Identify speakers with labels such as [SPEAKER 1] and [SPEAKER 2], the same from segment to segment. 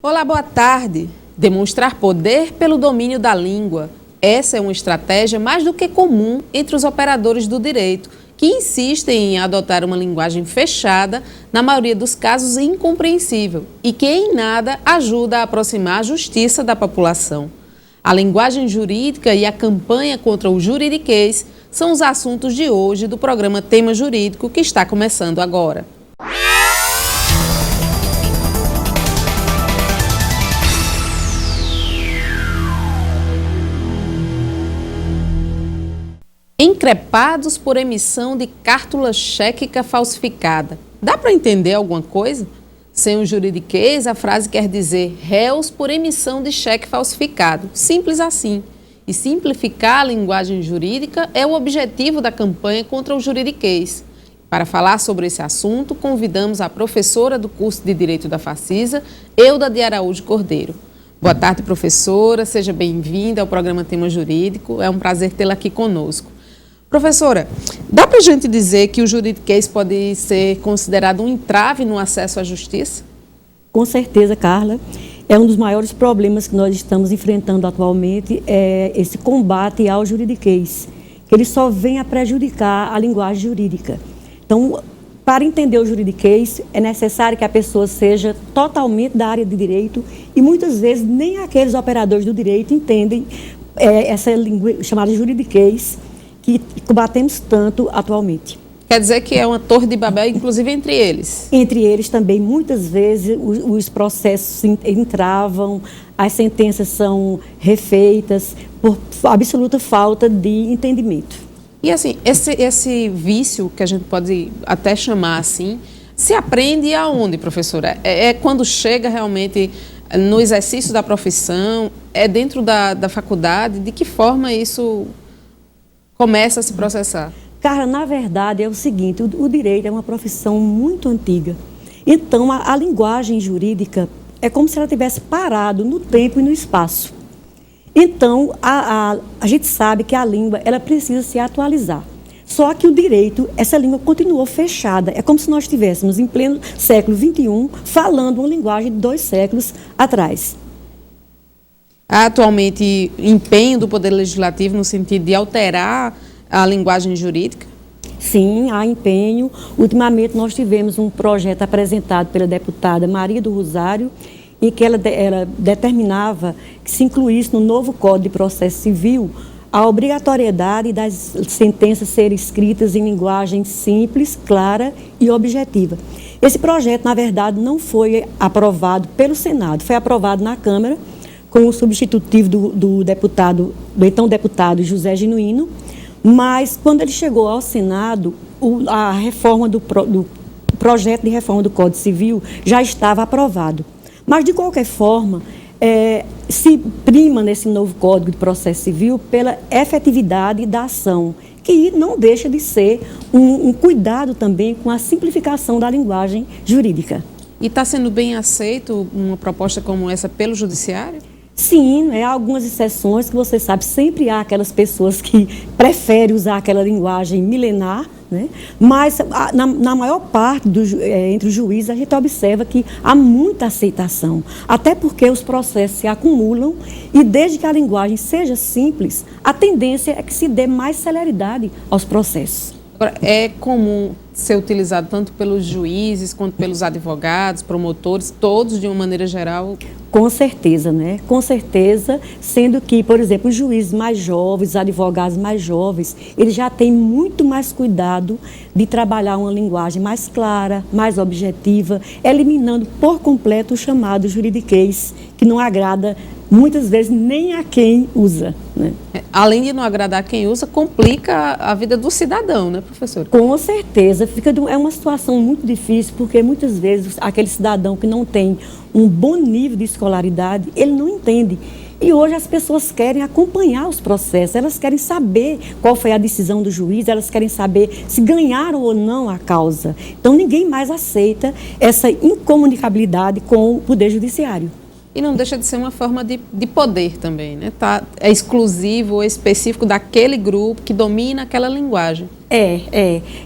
[SPEAKER 1] Olá, boa tarde. Demonstrar poder pelo domínio da língua. Essa é uma estratégia mais do que comum entre os operadores do direito, que insistem em adotar uma linguagem fechada, na maioria dos casos incompreensível, e que em nada ajuda a aproximar a justiça da população. A linguagem jurídica e a campanha contra o juridiquês são os assuntos de hoje do programa Tema Jurídico, que está começando agora. Increpados por emissão de cártula chéquica falsificada. Dá para entender alguma coisa? Sem o juridiquês, a frase quer dizer réus por emissão de cheque falsificado. Simples assim. E simplificar a linguagem jurídica é o objetivo da campanha contra o juridiquês. Para falar sobre esse assunto, convidamos a professora do curso de Direito da Facisa, Euda de Araújo Cordeiro. Boa tarde, professora. Seja bem-vinda ao programa Tema Jurídico. É um prazer tê-la aqui conosco. Professora, dá para a gente dizer que o juridiquês pode ser considerado um entrave no acesso à justiça?
[SPEAKER 2] Com certeza, Carla. É um dos maiores problemas que nós estamos enfrentando atualmente, é esse combate ao juridiquês, que ele só vem a prejudicar a linguagem jurídica. Então, para entender o juridiquês, é necessário que a pessoa seja totalmente da área de direito e muitas vezes nem aqueles operadores do direito entendem essa língua chamada juridiquês, que combatemos tanto atualmente.
[SPEAKER 1] Quer dizer que é uma torre de Babel, inclusive entre eles? Entre
[SPEAKER 2] eles também, muitas vezes, os processos entravam, as sentenças são refeitas por absoluta falta de entendimento.
[SPEAKER 1] E assim, esse vício, que a gente pode até chamar assim, se aprende aonde, professora? É quando chega realmente no exercício da profissão? É dentro da faculdade? De que forma isso começa a se processar?
[SPEAKER 2] Cara, na verdade é o seguinte, o direito é uma profissão muito antiga. Então, a linguagem jurídica é como se ela tivesse parado no tempo e no espaço. Então, a gente sabe que a língua ela precisa se atualizar. Só que o direito, essa língua continuou fechada. É como se nós estivéssemos em pleno século XXI falando uma linguagem de 2 séculos atrás.
[SPEAKER 1] Há atualmente empenho do Poder Legislativo no sentido de alterar a linguagem jurídica?
[SPEAKER 2] Sim, há empenho. Ultimamente nós tivemos um projeto apresentado pela deputada Maria do Rosário, em que ela determinava que se incluísse no novo Código de Processo Civil a obrigatoriedade das sentenças serem escritas em linguagem simples, clara e objetiva. Esse projeto, na verdade, não foi aprovado pelo Senado, foi aprovado na Câmara, com o substitutivo do então deputado José Genuíno, mas quando ele chegou ao Senado, a reforma do projeto de reforma do Código Civil já estava aprovado. Mas, de qualquer forma, se prima nesse novo Código de Processo Civil pela efetividade da ação, que não deixa de ser um cuidado também com a simplificação da linguagem jurídica.
[SPEAKER 1] E está sendo bem aceito uma proposta como essa pelo Judiciário?
[SPEAKER 2] Sim, há algumas exceções que você sabe, sempre há aquelas pessoas que preferem usar aquela linguagem milenar, né? Mas na maior parte entre os juízes a gente observa que há muita aceitação, até porque os processos se acumulam e desde que a linguagem seja simples, a tendência é que se dê mais celeridade aos processos.
[SPEAKER 1] Agora, é comum ser utilizado tanto pelos juízes quanto pelos advogados, promotores, todos de uma maneira geral?
[SPEAKER 2] Com certeza, né? Com certeza, sendo que, por exemplo, os juízes mais jovens, os advogados mais jovens, eles já têm muito mais cuidado de trabalhar uma linguagem mais clara, mais objetiva, eliminando por completo o chamado juridiquês, que não agrada muitas vezes nem a quem usa, né?
[SPEAKER 1] Além de não agradar quem usa, complica a vida do cidadão, né, professor?
[SPEAKER 2] Com certeza, é uma situação muito difícil, porque muitas vezes aquele cidadão que não tem um bom nível de escolaridade, ele não entende. E hoje as pessoas querem acompanhar os processos, elas querem saber qual foi a decisão do juiz, elas querem saber se ganharam ou não a causa. Então ninguém mais aceita essa incomunicabilidade com o Poder Judiciário.
[SPEAKER 1] E não deixa de ser uma forma de poder também, né? É exclusivo ou específico daquele grupo que domina aquela linguagem.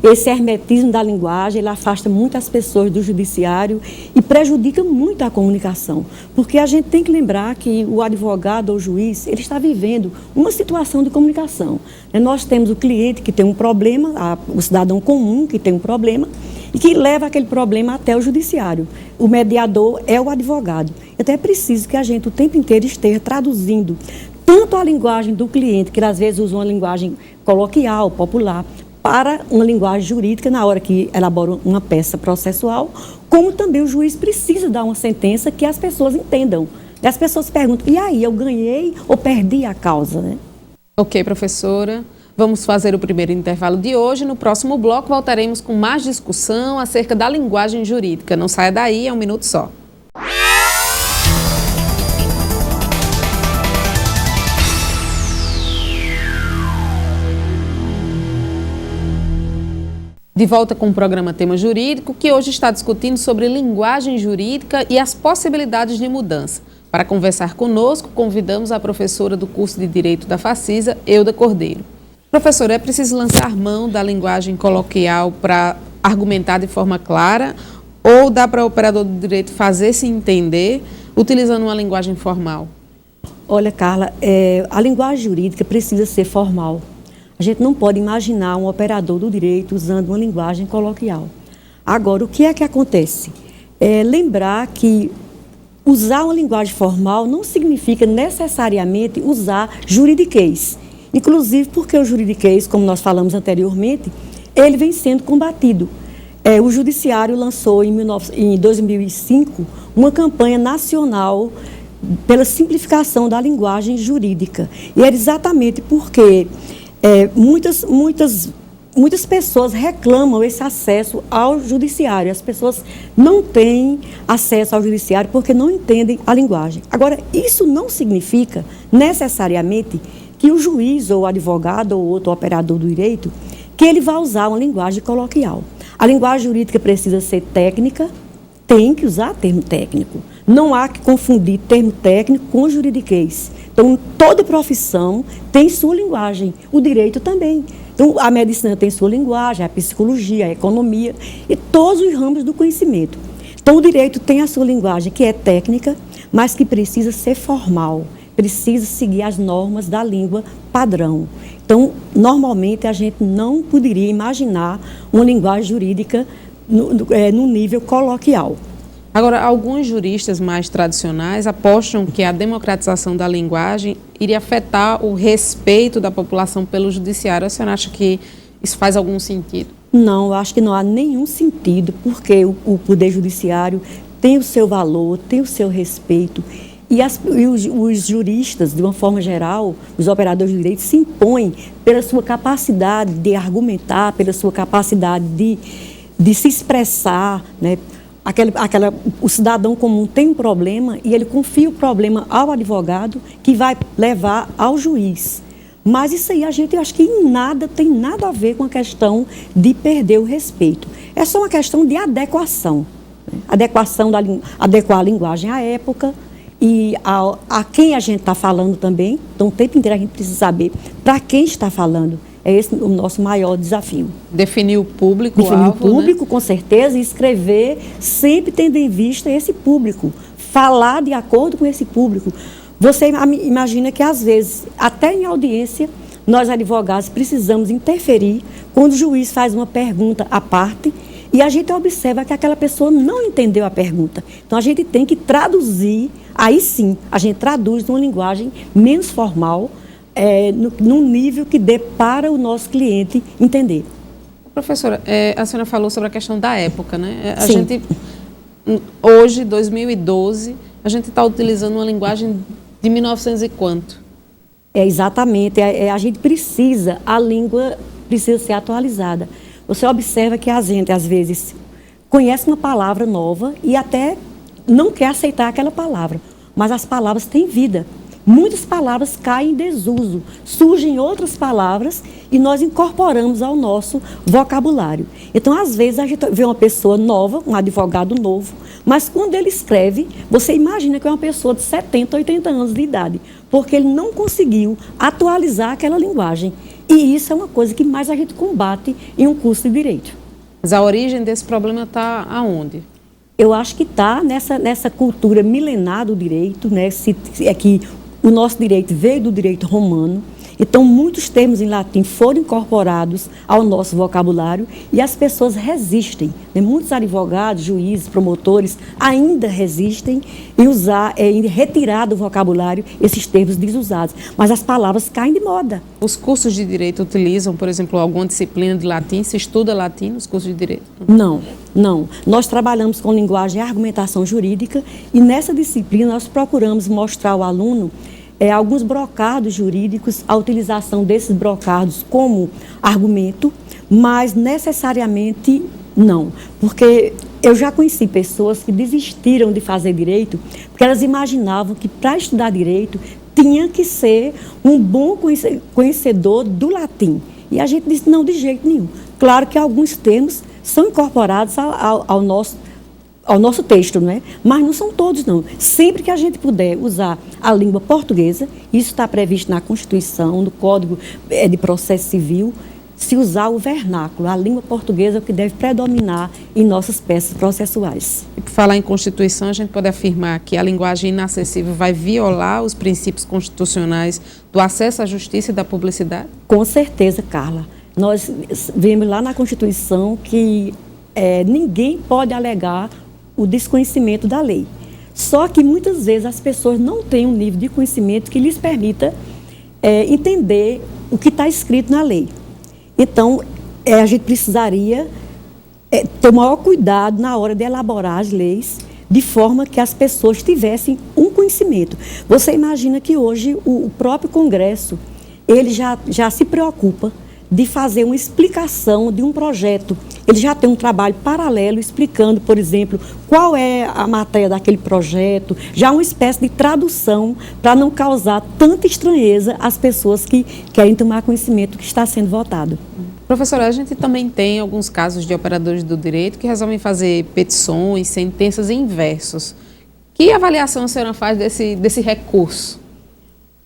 [SPEAKER 2] Esse hermetismo da linguagem, ele afasta muitas pessoas do judiciário e prejudica muito a comunicação. Porque a gente tem que lembrar que o advogado ou o juiz, ele está vivendo uma situação de comunicação. Nós temos o cliente que tem um problema, o cidadão comum que tem um problema, e que leva aquele problema até o judiciário. O mediador é o advogado. Então é preciso que a gente o tempo inteiro esteja traduzindo tanto a linguagem do cliente, que às vezes usa uma linguagem coloquial, popular, para uma linguagem jurídica na hora que elabora uma peça processual, como também o juiz precisa dar uma sentença que as pessoas entendam. E as pessoas perguntam, e aí, eu ganhei ou perdi a causa, né?
[SPEAKER 1] Ok, professora. Vamos fazer o primeiro intervalo de hoje. No próximo bloco voltaremos com mais discussão acerca da linguagem jurídica. Não saia daí, é um minuto só. De volta com o programa Tema Jurídico, que hoje está discutindo sobre linguagem jurídica e as possibilidades de mudança. Para conversar conosco, convidamos a professora do curso de Direito da Facisa, Euda Cordeiro. Professora, é preciso lançar mão da linguagem coloquial para argumentar de forma clara ou dá para o operador do direito fazer-se entender utilizando uma linguagem formal?
[SPEAKER 2] Olha, Carla, a linguagem jurídica precisa ser formal. A gente não pode imaginar um operador do direito usando uma linguagem coloquial. Agora, o que é que acontece? Lembrar que usar uma linguagem formal não significa necessariamente usar juridiquês. Inclusive porque o juridiquês, como nós falamos anteriormente, ele vem sendo combatido. O Judiciário lançou em 2005 uma campanha nacional pela simplificação da linguagem jurídica. E era exatamente porque muitas pessoas reclamam esse acesso ao judiciário. As pessoas não têm acesso ao judiciário porque não entendem a linguagem. Agora, isso não significa necessariamente que o juiz ou o advogado ou outro operador do direito, que ele vai usar uma linguagem coloquial. A linguagem jurídica precisa ser técnica, tem que usar termo técnico. Não há que confundir termo técnico com juridiquês. Então, toda profissão tem sua linguagem, o direito também. Então, a medicina tem sua linguagem, a psicologia, a economia e todos os ramos do conhecimento. Então, o direito tem a sua linguagem, que é técnica, mas que precisa ser formal, precisa seguir as normas da língua padrão. Então, normalmente, a gente não poderia imaginar uma linguagem jurídica no nível coloquial.
[SPEAKER 1] Agora, alguns juristas mais tradicionais apostam que a democratização da linguagem iria afetar o respeito da população pelo judiciário. A senhora acha que isso faz algum sentido?
[SPEAKER 2] Não, eu acho que não há nenhum sentido, porque o Poder Judiciário tem o seu valor, tem o seu respeito. E os juristas, de uma forma geral, os operadores de direito, se impõem pela sua capacidade de argumentar, pela sua capacidade de se expressar, né? O cidadão comum tem um problema e ele confia o problema ao advogado que vai levar ao juiz. Mas isso aí eu acho que tem nada a ver com a questão de perder o respeito. É só uma questão de adequação. Né? Adequar a linguagem à época e a quem a gente está falando também. Então, o tempo inteiro a gente precisa saber para quem está falando. É esse o nosso maior desafio.
[SPEAKER 1] Definir o público.
[SPEAKER 2] Definir o público, né? Com certeza, e escrever sempre tendo em vista esse público. Falar de acordo com esse público. Você imagina que, às vezes, até em audiência, nós advogados precisamos interferir quando o juiz faz uma pergunta à parte e a gente observa que aquela pessoa não entendeu a pergunta. Então, a gente tem que traduzir, aí sim, a gente traduz numa linguagem menos formal, num nível que dê para o nosso cliente entender.
[SPEAKER 1] Professora, a senhora falou sobre a questão da época, né? A
[SPEAKER 2] Sim.
[SPEAKER 1] gente, hoje, 2012, a gente está utilizando uma linguagem de 1900 e quanto?
[SPEAKER 2] Exatamente, a gente precisa, a língua precisa ser atualizada. Você observa que a gente, às vezes, conhece uma palavra nova e até não quer aceitar aquela palavra, mas as palavras têm vida. Muitas palavras caem em desuso, surgem outras palavras e nós incorporamos ao nosso vocabulário. Então, às vezes, a gente vê uma pessoa nova, um advogado novo, mas quando ele escreve, você imagina que é uma pessoa de 70, 80 anos de idade, porque ele não conseguiu atualizar aquela linguagem. E isso é uma coisa que mais a gente combate em um curso de Direito.
[SPEAKER 1] Mas a origem desse problema está aonde?
[SPEAKER 2] Eu acho que está nessa cultura milenar do direito, né? É que o nosso direito veio do direito romano. Então, muitos termos em latim foram incorporados ao nosso vocabulário e as pessoas resistem, né? Muitos advogados, juízes, promotores ainda resistem em retirar do vocabulário esses termos desusados. Mas as palavras caem de moda.
[SPEAKER 1] Os cursos de direito utilizam, por exemplo, alguma disciplina de latim? Se estuda latim nos cursos de direito?
[SPEAKER 2] Não. Nós trabalhamos com linguagem e argumentação jurídica e nessa disciplina nós procuramos mostrar ao aluno alguns brocados jurídicos, a utilização desses brocados como argumento, mas necessariamente não. Porque eu já conheci pessoas que desistiram de fazer direito porque elas imaginavam que para estudar direito tinha que ser um bom conhecedor do latim. E a gente disse, não, de jeito nenhum. Claro que alguns termos são incorporados ao nosso texto, não é? Mas não são todos, não. Sempre que a gente puder usar a língua portuguesa, isso está previsto na Constituição, no Código de Processo Civil, se usar o vernáculo, a língua portuguesa é o que deve predominar em nossas peças processuais.
[SPEAKER 1] E por falar em Constituição, a gente pode afirmar que a linguagem inacessível vai violar os princípios constitucionais do acesso à justiça e da publicidade?
[SPEAKER 2] Com certeza, Carla. Nós vemos lá na Constituição que ninguém pode alegar o desconhecimento da lei. Só que muitas vezes as pessoas não têm um nível de conhecimento que lhes permita entender o que está escrito na lei. Então, a gente precisaria ter o maior cuidado na hora de elaborar as leis, de forma que as pessoas tivessem um conhecimento. Você imagina que hoje o próprio Congresso, ele já se preocupa de fazer uma explicação de um projeto. Ele já tem um trabalho paralelo explicando, por exemplo, qual é a matéria daquele projeto, já uma espécie de tradução para não causar tanta estranheza às pessoas que querem tomar conhecimento do que está sendo votado.
[SPEAKER 1] Professora, a gente também tem alguns casos de operadores do direito que resolvem fazer petições, sentenças em versos. Que avaliação a senhora faz desse recurso?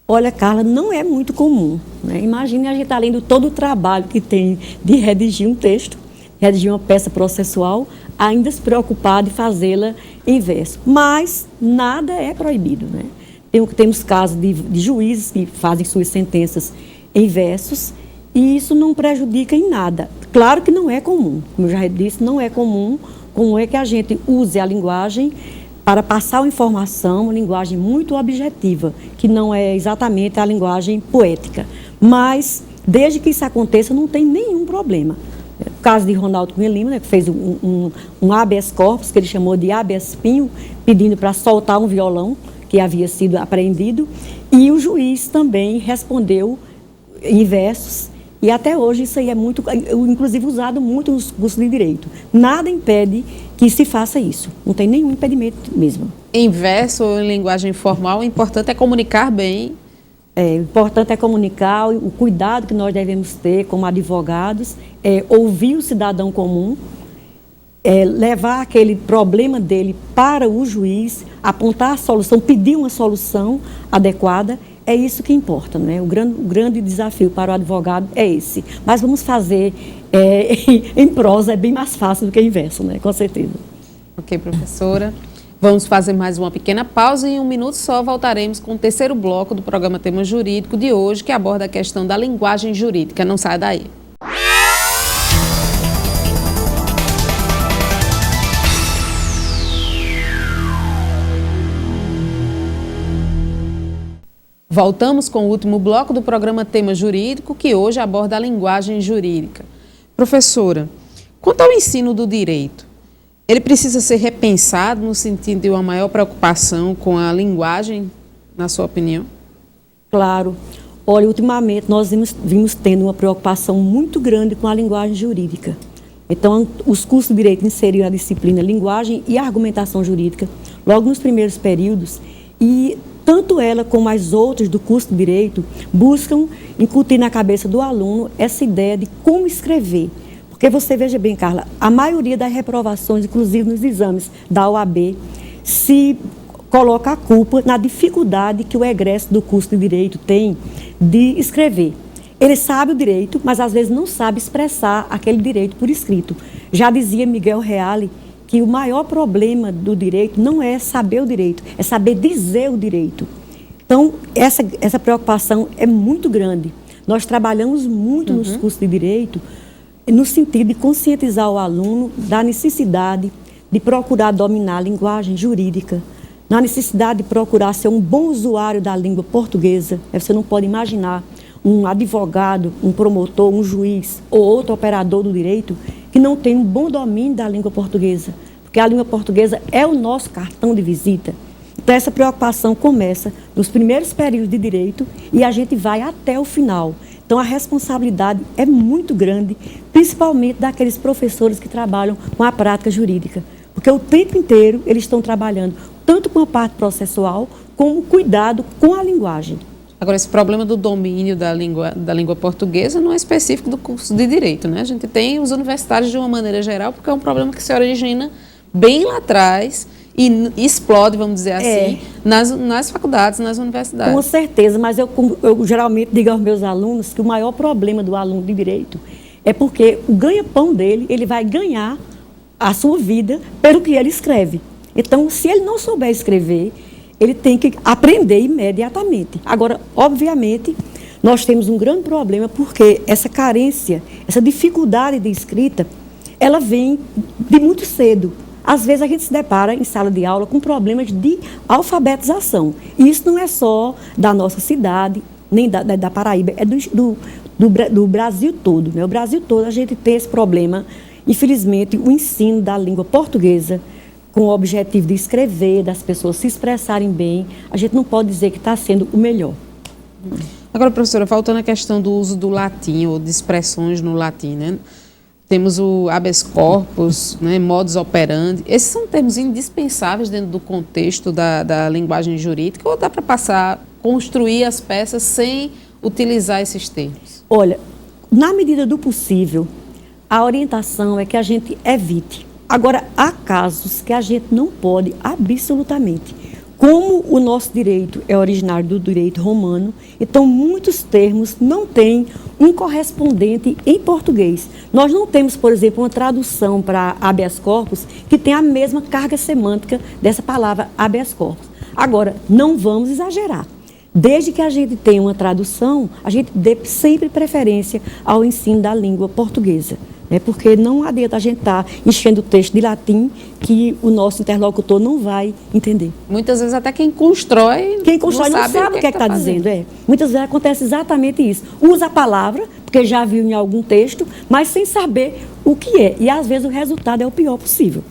[SPEAKER 2] Olha, Carla, não é muito comum, né? Imagine a gente estar lendo todo o trabalho que tem de redigir um texto, redigir uma peça processual, ainda se preocupar de fazê-la em verso. Mas nada é proibido, né? Temos casos de juízes que fazem suas sentenças em versos e isso não prejudica em nada. Claro que não é comum, como eu já disse, não é comum. Como é que a gente use a linguagem para passar uma informação, uma linguagem muito objetiva, que não é exatamente a linguagem poética. Mas, desde que isso aconteça, não tem nenhum problema. O caso de Ronaldo Cunha Lima, né, que fez um habeas corpus, que ele chamou de habeas pinho, pedindo para soltar um violão que havia sido apreendido, e o juiz também respondeu em versos, e até hoje isso aí é muito, inclusive usado muito nos cursos de direito. Nada impede que se faça isso, não tem nenhum impedimento mesmo.
[SPEAKER 1] Em verso ou em linguagem formal, o importante é comunicar bem.
[SPEAKER 2] O importante é comunicar, o cuidado que nós devemos ter como advogados, ouvir o cidadão comum, levar aquele problema dele para o juiz, apontar a solução, pedir uma solução adequada. É isso que importa, né? O grande desafio para o advogado é esse. Mas vamos fazer em prosa, é bem mais fácil do que em verso, né? Com certeza.
[SPEAKER 1] Ok, professora. Vamos fazer mais uma pequena pausa e em um minuto só voltaremos com o terceiro bloco do programa Tema Jurídico de hoje, que aborda a questão da linguagem jurídica. Não saia daí. Voltamos com o último bloco do programa Tema Jurídico, que hoje aborda a linguagem jurídica. Professora, quanto ao ensino do direito, ele precisa ser repensado no sentido de uma maior preocupação com a linguagem, na sua opinião?
[SPEAKER 2] Claro. Olha, ultimamente nós vimos tendo uma preocupação muito grande com a linguagem jurídica. Então, os cursos de direito inseriram a disciplina linguagem e argumentação jurídica logo nos primeiros períodos e tanto ela como as outras do curso de Direito buscam incutir na cabeça do aluno essa ideia de como escrever. Porque você veja bem, Carla, a maioria das reprovações, inclusive nos exames da OAB, se coloca a culpa na dificuldade que o egresso do curso de Direito tem de escrever. Ele sabe o direito, mas às vezes não sabe expressar aquele direito por escrito. Já dizia Miguel Reale que o maior problema do direito não é saber o direito, é saber dizer o direito. Então, essa preocupação é muito grande. Nós trabalhamos muito nos cursos de direito no sentido de conscientizar o aluno da necessidade de procurar dominar a linguagem jurídica, na necessidade de procurar ser um bom usuário da língua portuguesa. Você não pode imaginar um advogado, um promotor, um juiz ou outro operador do direito que não tem um bom domínio da língua portuguesa, porque a língua portuguesa é o nosso cartão de visita. Então, essa preocupação começa nos primeiros períodos de direito e a gente vai até o final. Então, a responsabilidade é muito grande, principalmente daqueles professores que trabalham com a prática jurídica, porque o tempo inteiro eles estão trabalhando tanto com a parte processual como cuidado com a linguagem.
[SPEAKER 1] Agora, esse problema do domínio da língua portuguesa não é específico do curso de Direito, né? A gente tem os universitários de uma maneira geral, porque é um problema que se origina bem lá atrás e explode, vamos dizer assim, nas faculdades, nas universidades.
[SPEAKER 2] Com certeza, mas eu geralmente digo aos meus alunos que o maior problema do aluno de Direito é porque o ganha-pão dele, ele vai ganhar a sua vida pelo que ele escreve. Então, se ele não souber escrever, ele tem que aprender imediatamente. Agora, obviamente, nós temos um grande problema porque essa carência, essa dificuldade de escrita, ela vem de muito cedo. Às vezes a gente se depara em sala de aula com problemas de alfabetização. E isso não é só da nossa cidade, nem da Paraíba, é do Brasil todo, né? O Brasil todo a gente tem esse problema. Infelizmente, o ensino da língua portuguesa, com o objetivo de escrever, das pessoas se expressarem bem, a gente não pode dizer que está sendo o melhor.
[SPEAKER 1] Agora, professora, faltando a questão do uso do latim, ou de expressões no latim, né? Temos o habeas corpus, né, modus operandi. Esses são termos indispensáveis dentro do contexto da linguagem jurídica, ou dá para construir as peças sem utilizar esses termos?
[SPEAKER 2] Olha, na medida do possível, a orientação é que a gente evite. Agora, há casos que a gente não pode absolutamente. Como o nosso direito é originário do direito romano, então muitos termos não têm um correspondente em português. Nós não temos, por exemplo, uma tradução para habeas corpus que tem a mesma carga semântica dessa palavra habeas corpus. Agora, não vamos exagerar. Desde que a gente tenha uma tradução, a gente dê sempre preferência ao ensino da língua portuguesa. Porque não adianta a gente estar enchendo o texto de latim que o nosso interlocutor não vai entender.
[SPEAKER 1] Muitas vezes até quem constrói
[SPEAKER 2] não sabe o que está dizendo. Muitas vezes acontece exatamente isso. Usa a palavra, porque já viu em algum texto, mas sem saber o que é. E às vezes o resultado é o pior possível.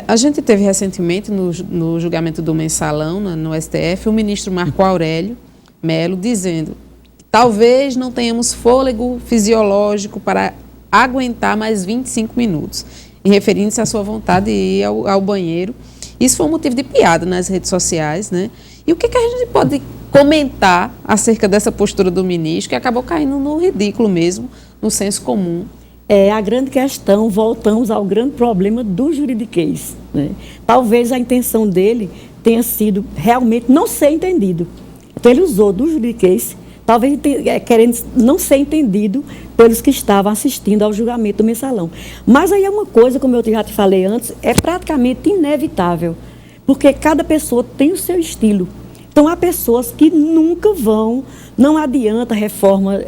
[SPEAKER 1] A gente teve recentemente, no julgamento do Mensalão, no STF, o ministro Marco Aurélio Melo dizendo que talvez não tenhamos fôlego fisiológico para aguentar mais 25 minutos, e referindo-se à sua vontade de ir ao banheiro. Isso foi um motivo de piada nas redes sociais, né? E o que a gente pode comentar acerca dessa postura do ministro, que acabou caindo no ridículo mesmo, no senso comum?
[SPEAKER 2] É a grande questão, voltamos ao grande problema do juridiquês, né? Talvez a intenção dele tenha sido realmente não ser entendido. Então ele usou do juridiquês, talvez querendo não ser entendido pelos que estavam assistindo ao julgamento do Mensalão. Mas aí é uma coisa, como eu já te falei antes, é praticamente inevitável, porque cada pessoa tem o seu estilo. Então, há pessoas que nunca vão, não adianta reforma,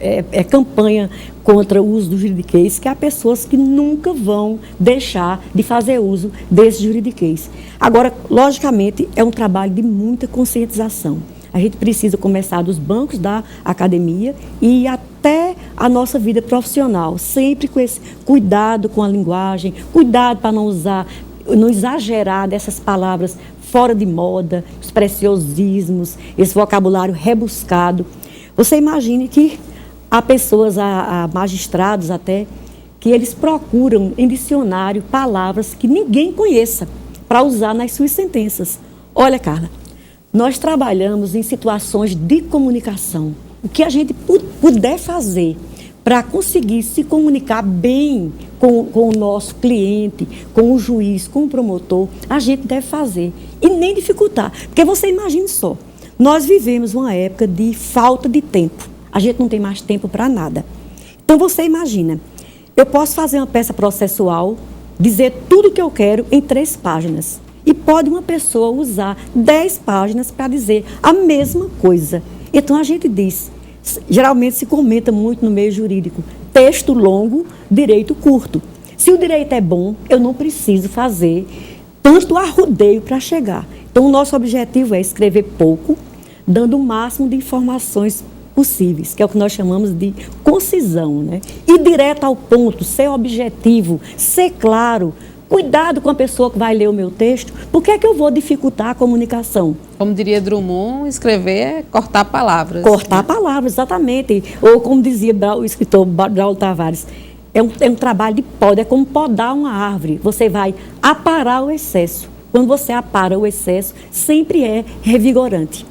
[SPEAKER 2] campanha contra o uso do juridiquês, que há pessoas que nunca vão deixar de fazer uso desse juridiquês. Agora, logicamente, é um trabalho de muita conscientização. A gente precisa começar dos bancos da academia e até a nossa vida profissional, sempre com esse cuidado com a linguagem, cuidado para não exagerar dessas palavras fora de moda, os preciosismos, esse vocabulário rebuscado. Você imagine que há pessoas, há magistrados até, que eles procuram em dicionário palavras que ninguém conheça para usar nas suas sentenças. Olha, Carla, nós trabalhamos em situações de comunicação. O que a gente puder fazer para conseguir se comunicar bem com o nosso cliente, com o juiz, com o promotor, a gente deve fazer. E nem dificultar. Porque você imagine só, nós vivemos uma época de falta de tempo. a gente não tem mais tempo para nada. Então, você imagina, eu posso fazer uma peça processual, dizer tudo o que eu quero em 3 páginas. E pode uma pessoa usar 10 páginas para dizer a mesma coisa. Então, a gente diz, geralmente se comenta muito no meio jurídico, texto longo, direito curto. Se o direito é bom, eu não preciso fazer tanto arrodeio para chegar. Então, o nosso objetivo é escrever pouco, dando o máximo de informações possíveis, que é o que nós chamamos de concisão, né? Ir direto ao ponto, ser objetivo, ser claro. Cuidado com a pessoa que vai ler o meu texto. Por que é que eu vou dificultar a comunicação?
[SPEAKER 1] Como diria Drummond, escrever é cortar palavras.
[SPEAKER 2] Cortar palavras, exatamente. Ou como dizia o escritor Braulio Tavares, é um trabalho de poda, é como podar uma árvore. Você vai aparar o excesso. Quando você apara o excesso, sempre é revigorante.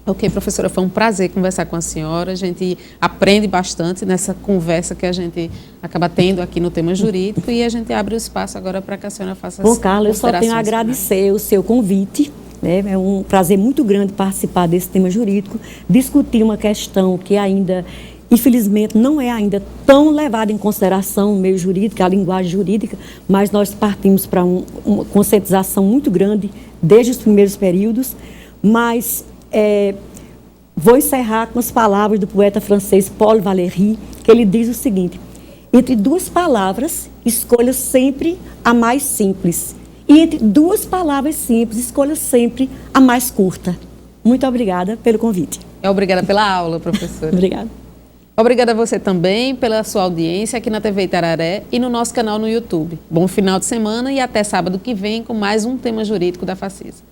[SPEAKER 1] Ok, professora, foi um prazer conversar com a senhora. A gente aprende bastante nessa conversa que a gente acaba tendo aqui no tema jurídico e a gente abre o espaço agora para que a senhora faça as
[SPEAKER 2] Bom, Carla, eu só tenho a agradecer o seu convite. Né? É um prazer muito grande participar desse tema jurídico, discutir uma questão que ainda, infelizmente, não é ainda tão levada em consideração no meio jurídico, a linguagem jurídica, mas nós partimos para uma conscientização muito grande desde os primeiros períodos, mas vou encerrar com as palavras do poeta francês Paul Valéry, que ele diz o seguinte: entre 2 palavras, escolha sempre a mais simples. E entre 2 palavras simples, escolha sempre a mais curta. Muito obrigada pelo convite.
[SPEAKER 1] Obrigada pela aula, professora.
[SPEAKER 2] Obrigada.
[SPEAKER 1] Obrigada a você também pela sua audiência aqui na TV Itararé e no nosso canal no YouTube. Bom final de semana e até sábado que vem com mais um tema jurídico da Facisa.